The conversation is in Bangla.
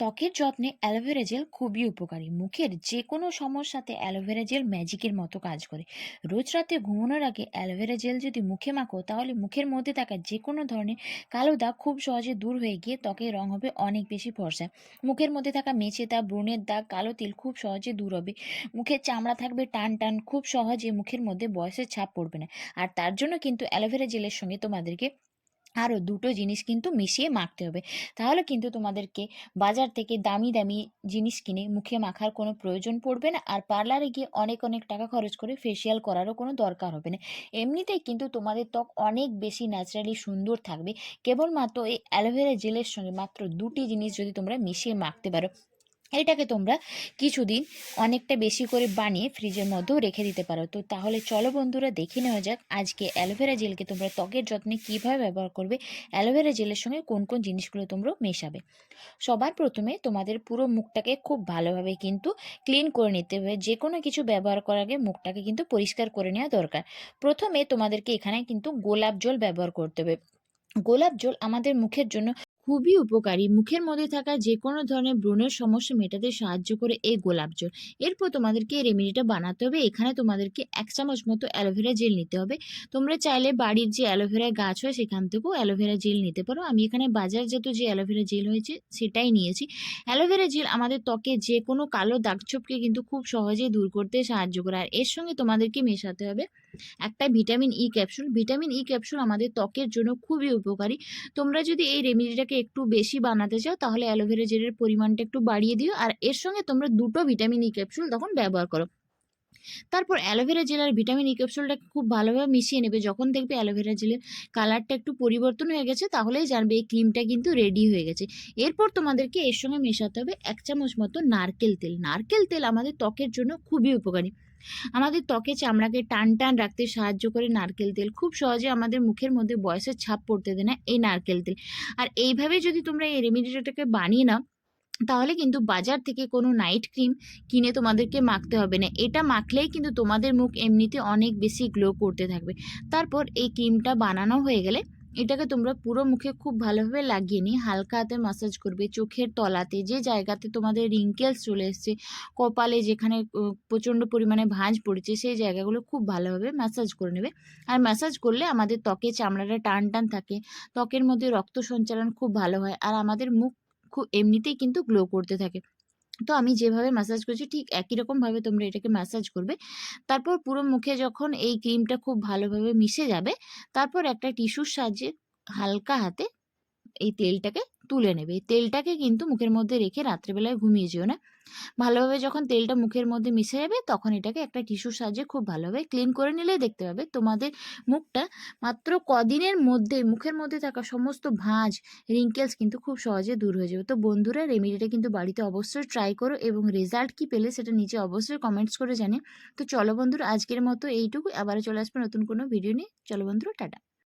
ত্বকের যত্নে অ্যালোভেরা জেল খুবই উপকারী। মুখের যে কোনো সমস্যাতে অ্যালোভেরা জেল ম্যাজিকের মতো কাজ করে। রোজ রাতে ঘুমানোর আগে অ্যালোভেরা জেল যদি মুখে মাখো, তাহলে মুখের মধ্যে থাকা যে কোনো ধরনের কালো দাগ খুব সহজে দূর হয়ে গিয়ে ত্বকের রং হবে অনেক বেশি ফর্সা। মুখের মধ্যে থাকা মেচে দাগ, ব্রণের দাগ, কালো তিল খুব সহজে দূর হবে। মুখের চামড়া থাকবে টান টান, খুব সহজে মুখের মধ্যে বয়সের ছাপ পড়বে না। আর তার জন্য কিন্তু অ্যালোভেরা জেলের সঙ্গে তোমাদেরকে আরও দুটো জিনিস কিন্তু মিশিয়ে মাখতে হবে। তাহলে কিন্তু তোমাদেরকে বাজার থেকে দামি দামি জিনিস কিনে মুখে মাখার কোনো প্রয়োজন পড়বে না, আর পার্লারে গিয়ে অনেক অনেক টাকা খরচ করে ফেসিয়াল করারও কোনো দরকার হবে না। এমনিতেই কিন্তু তোমাদের ত্বক অনেক বেশি ন্যাচারালি সুন্দর থাকবে, কেবলমাত্র এই অ্যালোভেরা জেলের সঙ্গে মাত্র দুটি জিনিস যদি তোমরা মিশিয়ে মাখতে পারো। এটাকে তোমরা কিছুদিন অনেকটা বেশি করে বানিয়ে ফ্রিজের মধ্যেও রেখে দিতে পারো। তো তাহলে চলো বন্ধুরা, দেখে নেওয়া যাক আজকে অ্যালোভেরা জেলকে তোমরা ত্বকের যত্নে কীভাবে ব্যবহার করবে, অ্যালোভেরা জেলের সঙ্গে কোন কোন জিনিসগুলো তোমরা মেশাবে। সবার প্রথমে তোমাদের পুরো মুখটাকে খুব ভালোভাবে কিন্তু ক্লিন করে নিতে হবে। যে কোনো কিছু ব্যবহার করার আগে মুখটাকে কিন্তু পরিষ্কার করে নেওয়া দরকার। প্রথমে তোমাদেরকে এখানে কিন্তু গোলাপ জল ব্যবহার করতে হবে। গোলাপ জল আমাদের মুখের জন্য খুবই উপকারী। মুখের মধ্যে থাকা যে কোনো ধরনের ব্রণের সমস্যা মেটাতে সাহায্য করে এই গোলাপ জল। এরপর তোমাদেরকে এই রেমেডিটা বানাতে হবে। এখানে তোমাদেরকে 1 চামচ মতো অ্যালোভেরা জেল নিতে হবে। তোমরা চাইলে বাড়ির যে অ্যালোভেরা গাছ হয় সেখান থেকেও অ্যালোভেরা জেল নিতে পারো। আমি এখানে বাজারজাত যে অ্যালোভেরা জেল হয়েছে সেটাই নিয়েছি। অ্যালোভেরা জেল আমাদের ত্বকে যে কোনো কালো দাগছোপকে কিন্তু খুব সহজেই দূর করতে সাহায্য করে। আর এর সঙ্গে তোমাদেরকে মেশাতে হবে একটা vitamin E capsule. Vitamin E capsule আমাদের ত্বকের জন্য খুবই উপকারী। তোমরা যদি এই রেমেডিটাকে একটু বেশি বানাতে চাও, তাহলে অ্যালোভেরা জেলের পরিমাণটা একটু বাড়িয়ে দিও, আর এর সঙ্গে তোমরা দুটো ভিটামিন ই ক্যাপসুল তখন ব্যবহার করো। তারপর অ্যালোভেরা জেল আর ভিটামিন ই ক্যাপসুলটাকে খুব ভালোভাবে মিশিয়ে নেবে। যখন দেখবে অ্যালোভেরা জেলের কালারটা একটু পরিবর্তন হয়ে গেছে, তাহলেই জানবে এই ক্রিমটা কিন্তু রেডি হয়ে গেছে। এরপর তোমাদেরকে এর সঙ্গে মেশাতে হবে 1 চামচ মতো নারকেল তেল। নারকেল তেল আমাদের ত্বকের জন্য খুবই উপকারী। আমাদের ত্বকে চামড়াকে টান টান রাখতে সাহায্য করে নারকেল তেল। খুব সহজে আমাদের মুখের মধ্যে বয়সের ছাপ পড়তে দেয় না এই নারকেল তেল। আর এইভাবে যদি তোমরা এই রেমেডিটাকে বানিয়ে নাও, তাহলে কিন্তু বাজার থেকে কোনো নাইট ক্রিম কিনে তোমাদেরকে মাখতে হবে না। এটা মাখলেই কিন্তু তোমাদের মুখ এমনিতে অনেক বেশি গ্লো করতে থাকবে। তারপর এই ক্রিমটা বানানো হয়ে গেলে এটাকে তোমরা পুরো মুখে খুব ভালোভাবে লাগিয়ে নিয়ে হালকা হাতে মাসাজ করবে। চোখের তলাতে যে জায়গাতে তোমাদের রিঙ্কেলস চলে এসছে, কপালে যেখানে প্রচণ্ড পরিমাণে ভাঁজ পড়েছে, সেই জায়গাগুলো খুব ভালোভাবে ম্যাসাজ করে নেবে। আর ম্যাসাজ করলে আমাদের ত্বকে চামড়াটা টান টান থাকে, ত্বকের মধ্যে রক্ত সঞ্চালন খুব ভালো হয়, আর আমাদের মুখ খুব এমনিতেই কিন্তু গ্লো করতে থাকে। তো আমি যেভাবে ম্যাসাজ করছি ঠিক একই রকমভাবে তোমরা এটাকে ম্যাসাজ করবে। তারপর পুরো মুখে যখন এই ক্রিমটা খুব ভালোভাবে মিশে যাবে, তারপর একটা টিস্যুর সাহায্যে হালকা হাতে এই তেলটাকে তুলে নেবে। এই তেলটাকে কিন্তু মুখের মধ্যে রেখে রাত্রেবেলায় ঘুমিয়ে যেও না। ভালোভাবে যখন তেলটা মুখের মধ্যে মিশে যাবে, তখন এটাকে একটা টিস্যুর সাহায্যে খুব ভালোভাবে ক্লিন করে নিলেই দেখতে পাবে তোমাদের মুখটা মাত্র কদিনের মধ্যে মুখের মধ্যে থাকা সমস্ত ভাঁজ, রিঙ্কেলস কিন্তু খুব সহজে দূর হয়ে যাবে। তো বন্ধুরা, রেমেডিটা কিন্তু বাড়িতে অবশ্যই ট্রাই করো এবং রেজাল্ট কি পেলে সেটা নিচে অবশ্যই কমেন্টস করে জানিও। তো চলো বন্ধুরা, আজকের মতো এইটুকু। আবারও চলে আসবো নতুন কোনো ভিডিও নিয়ে। চলো বন্ধুরা, টাটা।